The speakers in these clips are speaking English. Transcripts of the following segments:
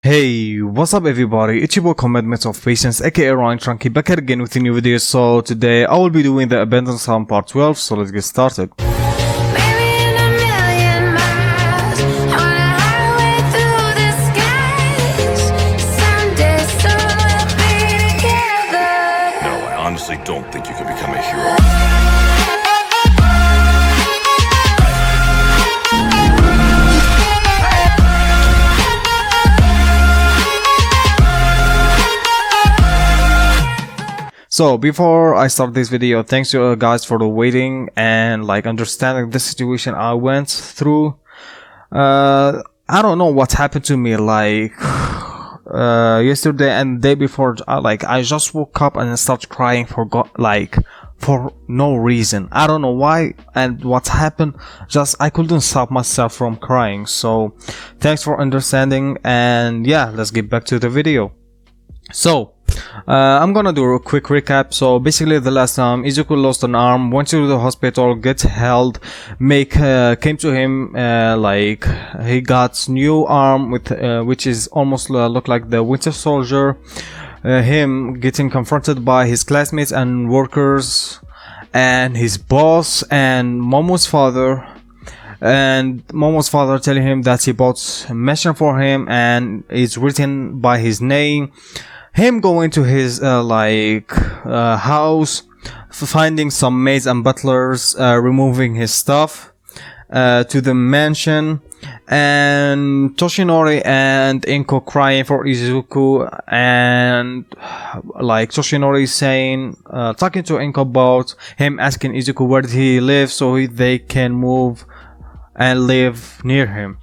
Hey, what's up everybody, it's your boy Commandment of Patience aka Ryan Trunky back here again with a new video. So today I will be doing the Abandoned Psalm part 12, so let's get started. I honestly don't think you can become a hero. So before I start this video, thanks to you guys for the waiting and understanding the situation I went through. I don't know what happened to me yesterday and the day before. I just woke up and started crying for no reason. I don't know why and what happened. Just I couldn't stop myself from crying. So thanks for understanding, and yeah, let's get back to the video. So I'm gonna do a quick recap. So basically, the last time Izuku lost an arm, went to the hospital, get held, came to him, he got new arm with which is almost look like the Winter Soldier. Him getting confronted by his classmates and workers, and his boss, and Momo's father. And Momo's father telling him that he bought a mission for him and it's written by his name. Him going to his house, finding some maids and butlers, removing his stuff to the mansion, and Toshinori and Inko crying for Izuku, and Toshinori saying, talking to Inko about him, asking Izuku where did he live so they can move and live near him.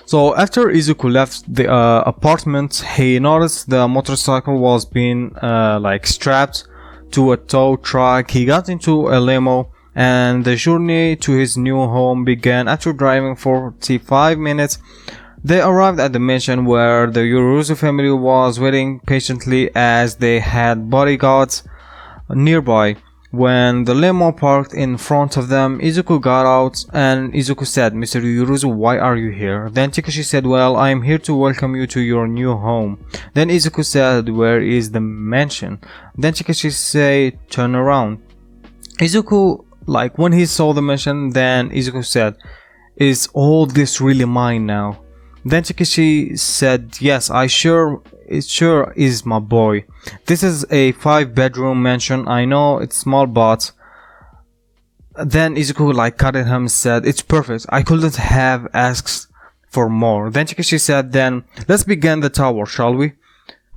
So after Izuku left the apartment, he noticed the motorcycle was being strapped to a tow truck. He got into a limo and the journey to his new home began. After driving 45 minutes, they arrived at the mansion where the Yuruzu family was waiting patiently as they had bodyguards nearby. When the limo parked in front of them, Izuku got out and Izuku said, "Mr. Yuruzu, why are you here?" Then Takashi said, "Well, I am here to welcome you to your new home." Then Izuku said, "Where is the mansion?" Then Takashi said, "Turn around." Izuku, when he saw the mansion, then Izuku said, "Is all this really mine now?" Then Takashi said, "Yes, it sure is, my boy. This is a 5-bedroom mansion. I know it's small, but..." Then Izuku cut at him and said, "It's perfect. I couldn't have asked for more." Then Takashi said, "Then let's begin the tower, shall we?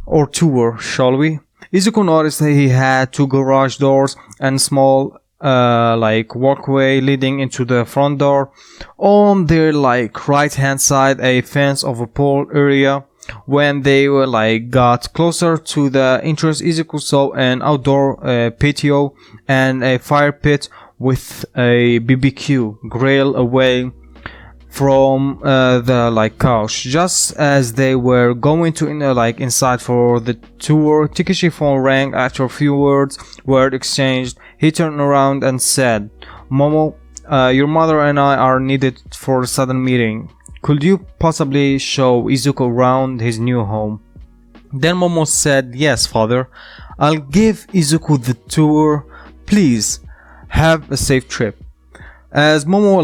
Or tour, shall we?" Izuku noticed that he had 2 garage doors and small walkway leading into the front door. On their right hand side, a fence of a pool area. When they were got closer to the entrance, Izuku saw an outdoor patio and a fire pit with a BBQ grill away from the couch. Just as they were going to inside for the tour, Takeshi's phone rang. After a few words were exchanged, he turned around and said, "Momo, your mother and I are needed for a sudden meeting. Could you possibly show Izuku around his new home?" Then Momo said, "Yes, father. I'll give Izuku the tour. Please have a safe trip." As Momo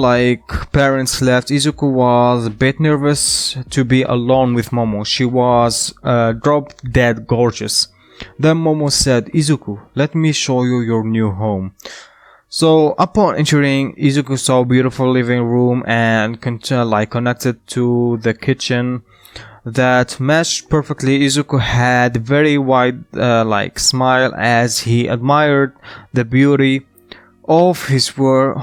parents left, Izuku was a bit nervous to be alone with Momo. She was drop dead gorgeous. Then Momo said, "Izuku, let me show you your new home." So upon entering, Izuku saw a beautiful living room and connected to the kitchen that matched perfectly. Izuku had a very wide smile as he admired the beauty of his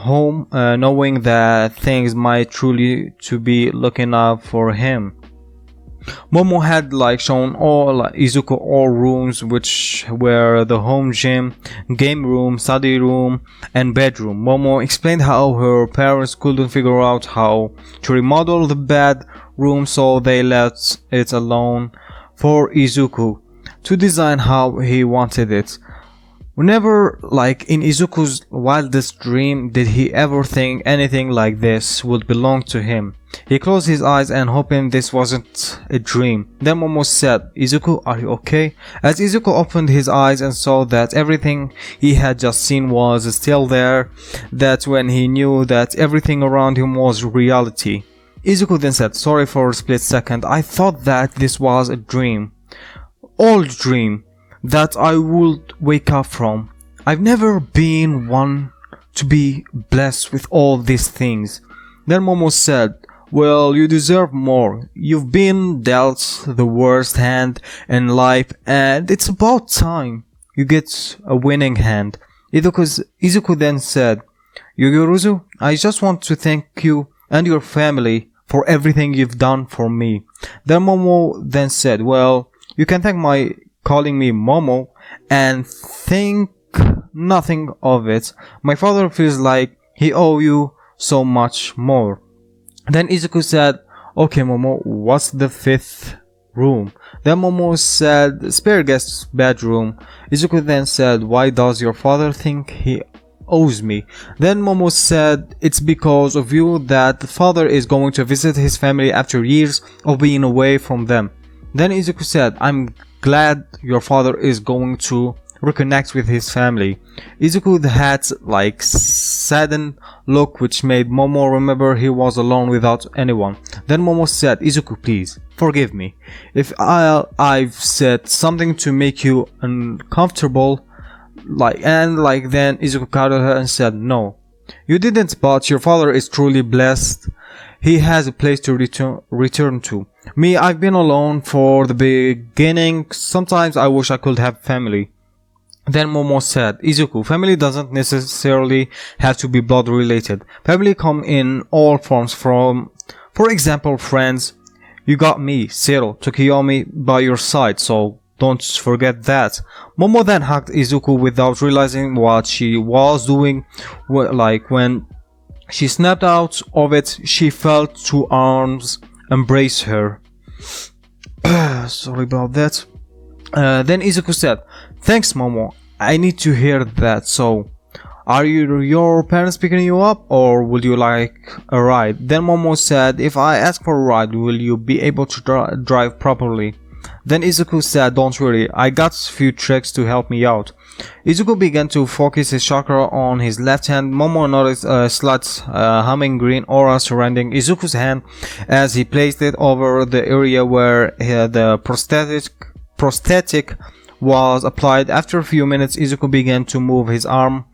home, knowing that things might truly to be looking up for him. Momo had shown Izuku all rooms, which were the home gym, game room, study room, and bedroom. Momo explained how her parents couldn't figure out how to remodel the bedroom, so they left it alone for Izuku to design how he wanted it. Never, like in Izuku's wildest dream, did he ever think anything like this would belong to him. He closed his eyes and hoping this wasn't a dream. Then Momo said, "Izuku, are you okay?" As Izuku opened his eyes and saw that everything he had just seen was still there, that's when he knew that everything around him was reality. Izuku then said, "Sorry for a split second, I thought that this was a dream. Old dream that I would wake up from. I've never been one to be blessed with all these things." Then Momo said, "Well, you deserve more. You've been dealt the worst hand in life and it's about time you get a winning hand." Izuku then said, "Yuguruzu, I just want to thank you and your family for everything you've done for me." Then Momo then said, "Well, you can thank my calling me Momo and think nothing of it. My father feels like he owes you so much more." Then Izuku said, "Okay Momo, what's the fifth room?" Then Momo said, "Spare guest's bedroom." Izuku then said, "Why does your father think he owes me?" Then Momo said, "It's because of you that the father is going to visit his family after years of being away from them." Then Izuku said, "I'm glad your father is going to reconnect with his family." Izuku had like saddened look which made Momo remember he was alone without anyone. Then Momo said, "Izuku, please forgive me if I've said something to make you uncomfortable." Then Izuku cuddled her and said, "No, you didn't, but your father is truly blessed. He has a place to return to. Me, I've been alone for the beginning. Sometimes I wish I could have family." Then Momo said, "Izuku, family doesn't necessarily have to be blood related. Family come in all forms from, for example, friends. You got me, Zero, Tokiyomi by your side, so don't forget that." Momo then hugged Izuku without realizing what she was doing. When she snapped out of it, she felt two arms embrace her. Sorry about that. Then Izuku said, "Thanks Momo, I need to hear that. So, are your parents picking you up or would you like a ride?" Then Momo said, "If I ask for a ride, will you be able to drive properly?" Then Izuku said, "Don't worry, I got a few tricks to help me out." Izuku began to focus his chakra on his left hand. Momo noticed a slight humming green aura surrounding Izuku's hand as he placed it over the area where the prosthetic was applied. After a few minutes, Izuku began to move his arm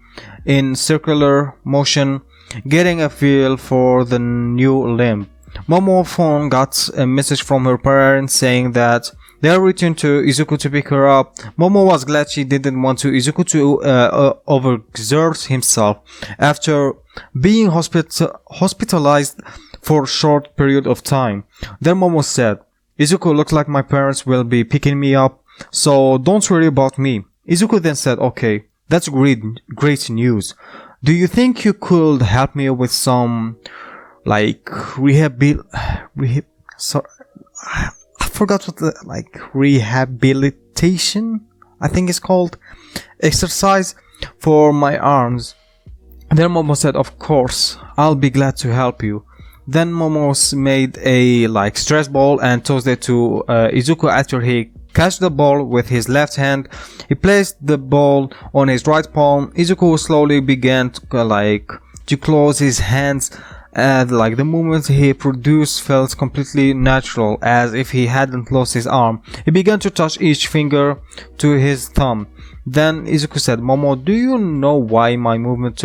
in circular motion, getting a feel for the new limb. Momo's phone got a message from her parents saying that they are returning to Izuku to pick her up. Momo was glad she didn't want Izuku to overexert himself after being hospitalized for a short period of time. Then Momo said, "Izuku, looks like my parents will be picking me up, so don't worry about me." Izuku then said, "Okay, that's great news. Do you think you could help me with some I forgot what the rehabilitation, I think it's called, exercise for my arms?" Then Momo said, "Of course, I'll be glad to help you." Then Momo made a stress ball and tossed it to Izuku. After he catch the ball with his left hand, he placed the ball on his right palm. Izuku slowly began to close his hands, and the movement he produced felt completely natural, as if he hadn't lost his arm. He began to touch each finger to his thumb. Then Izuku said, "Momo, do you know why my movement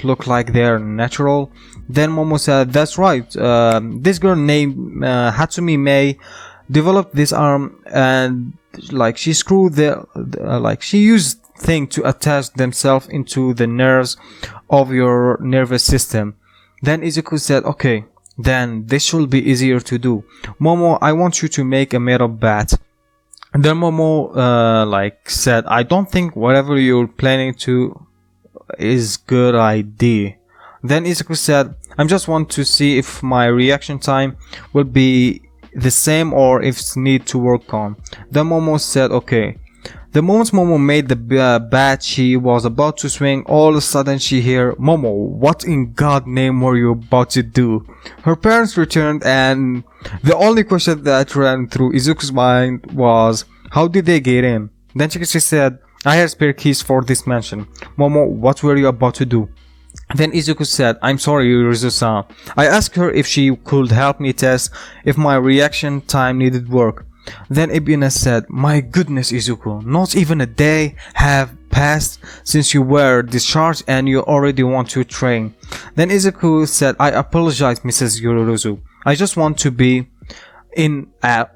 look like they're natural?" Then Momo said, "That's right. This girl named Hatsumi Mei developed this arm, and she screwed she used things to attach themselves into the nerves of your nervous system." Then Izuku said, "Okay, then this should be easier to do. Momo, I want you to make a made-up bat." And then Momo said, "I don't think whatever you're planning to is good idea." Then Izuku said, "I just want to see if my reaction time will be the same or if it's need to work on." Then Momo said, "Okay, The moment Momo made the bat she was about to swing, all of a sudden she heard, "Momo, what in God's name were you about to do?" Her parents returned, and the only question that ran through Izuku's mind was, how did they get in? Then she said, "I had spare keys for this mansion. Momo, what were you about to do?" Then Izuku said, "I'm sorry, Irizu-san. I asked her if she could help me test if my reaction time needed work." Then Ibina said, "My goodness, Izuku, not even a day have passed since you were discharged and you already want to train." Then Izuku said, "I apologize, Mrs. Yorozu. I just want to be in at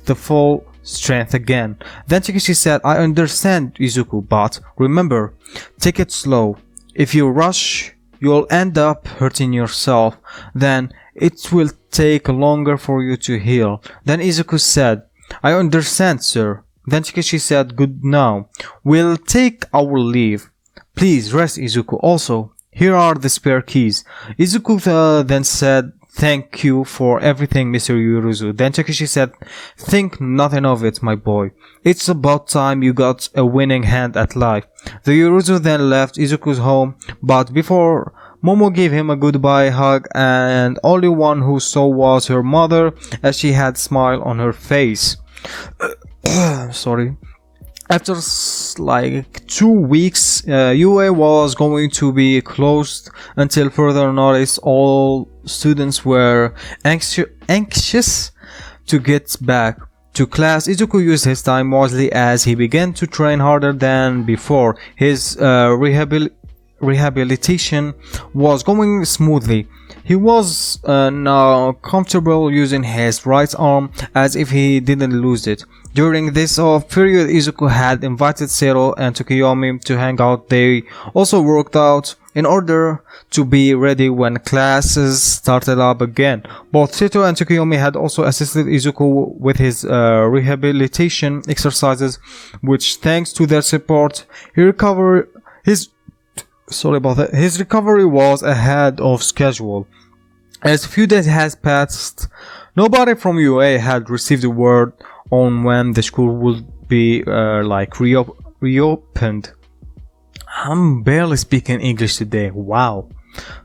the full strength again." Then Takeshi said, "I understand, Izuku, but remember, take it slow. If you rush, you'll end up hurting yourself. Then it will take longer for you to heal." Then Izuku said, "I understand, sir." Then Takeshi said, "Good now. We'll take our leave. Please rest, Izuku. Also, here are the spare keys." Izuku then said, "Thank you for everything, Mr. Yuruzu." Then Takeshi said, "Think nothing of it, my boy. It's about time you got a winning hand at life." The Yuruzu then left Izuku's home, but before Momo gave him a goodbye hug, and only one who saw was her mother, as she had a smile on her face. Sorry. After like 2 weeks, UA was going to be closed until further notice. All students were anxious to get back to class. Izuku used his time wisely as he began to train harder than before. His rehabilitation was going smoothly. He was now comfortable using his right arm as if he didn't lose it. During this off period, Izuku had invited Sero and Tsukiyomi to hang out. They also worked out in order to be ready when classes started up again. Both Seto and Tsukiyomi had also assisted Izuku with his rehabilitation exercises, which thanks to their support, his recovery was ahead of schedule. As a few days has passed, nobody from UA had received a word on when the school would be reopened. I'm barely speaking English today. Wow.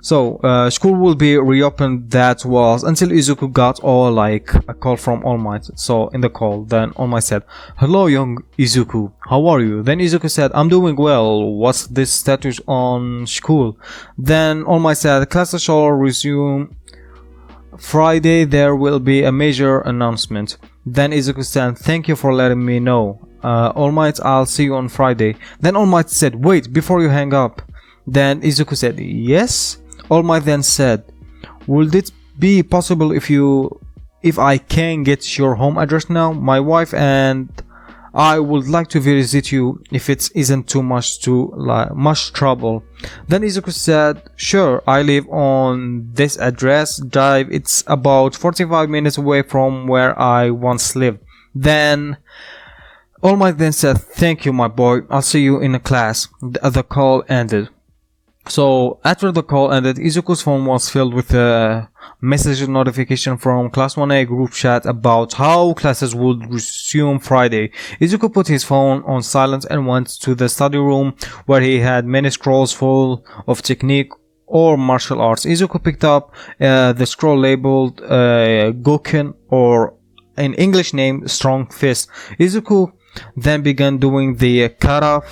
So school will be reopened. That was until Izuku got a call from All Might. So in the call, then All Might said, "Hello, young Izuku. How are you?" Then Izuku said, "I'm doing well. What's this status on school?" Then All Might said, "Classes shall resume Friday. There will be a major announcement." Then Izuku said, "Thank you for letting me know. All Might, I'll see you on Friday." Then All Might said, "Wait, before you hang up." Then Izuku said, "Yes?" All Might then said, "Would it be possible if I can get your home address now? My wife and I would like to visit you if it isn't too much trouble." Then Izuku said, "Sure, I live on this address. Drive. It's about 45 minutes away from where I once lived." Then All Might then said, "Thank you, my boy. I'll see you in a class." The call ended. So after the call ended, Izuku's phone was filled with a message notification from Class 1A group chat about how classes would resume Friday. Izuku put his phone on silent and went to the study room where he had many scrolls full of technique or martial arts. Izuku picked up the scroll labeled Goken, or in English name Strong Fist. Izuku then began doing the kata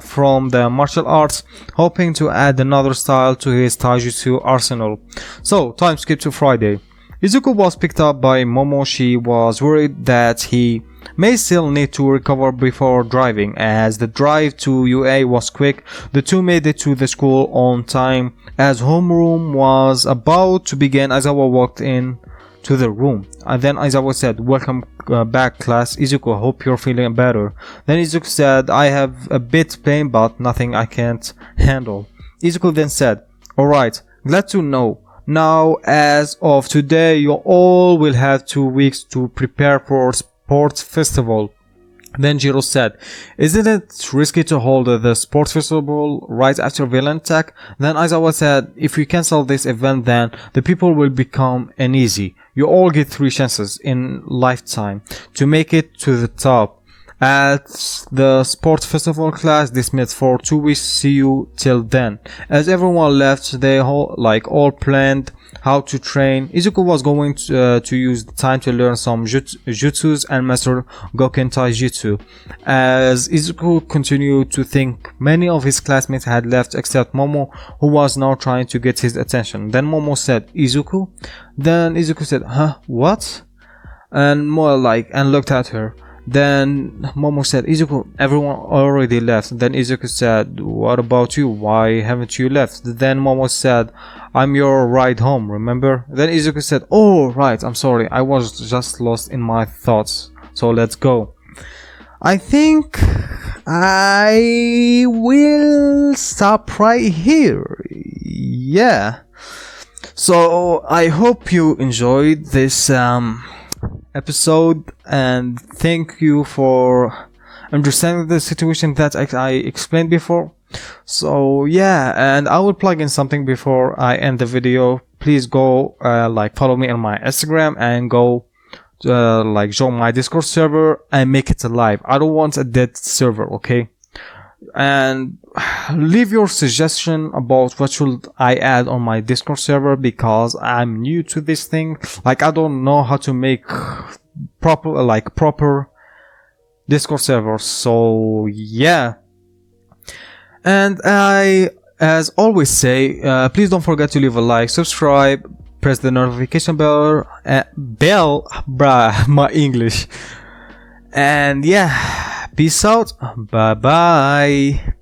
from the martial arts, hoping to add another style to his taijutsu arsenal. So, time skip to Friday. Izuku was picked up by Momo. She was worried that he may still need to recover before driving. As the drive to UA was quick, the two made it to the school on time. As homeroom was about to begin, Aizawa walked in to the room, and then Aizawa said, "Welcome back, class. Izuku, I hope you're feeling better." Then Izuku said, "I have a bit pain, but nothing I can't handle." Izuku then said, "Alright, glad to know. Now, as of today, you all will have 2 weeks to prepare for sports festival." Then Jiro said, "Isn't it risky to hold the sports festival right after villain attack?" Then Aizawa said, "If we cancel this event, then the people will become uneasy. You all get 3 chances in lifetime to make it to the top. At the sport festival class dismissed for 2 weeks. See you till then. As everyone left, they all planned how to train. Izuku was going to use the time to learn some jutsus and master Goken Taijutsu. As Izuku continued to think, many of his classmates had left except Momo, who was now trying to get his attention. Then Momo said, "Izuku?" Then Izuku said, "Huh? What?" And looked at her. Then Momo said, "Izuku, everyone already left." Then Izuku said, "What about you? Why haven't you left?" Then Momo said, "I'm your ride home, remember?" Then Izuku said, "Oh, right, I'm sorry. I was just lost in my thoughts. So let's go." I think I will stop right here. Yeah. So I hope you enjoyed this episode, and thank you for understanding the situation that I explained before. So yeah, and I will plug in something before I end the video. Please go follow me on my Instagram and go join my Discord server and make it alive. I don't want a dead server, okay? And leave your suggestion about what should I add on my Discord server, because I'm new to this thing. I don't know how to make proper Discord servers. So yeah, and I, as always, say please don't forget to leave a like, subscribe, press the notification bell, my English. And yeah, peace out, bye bye.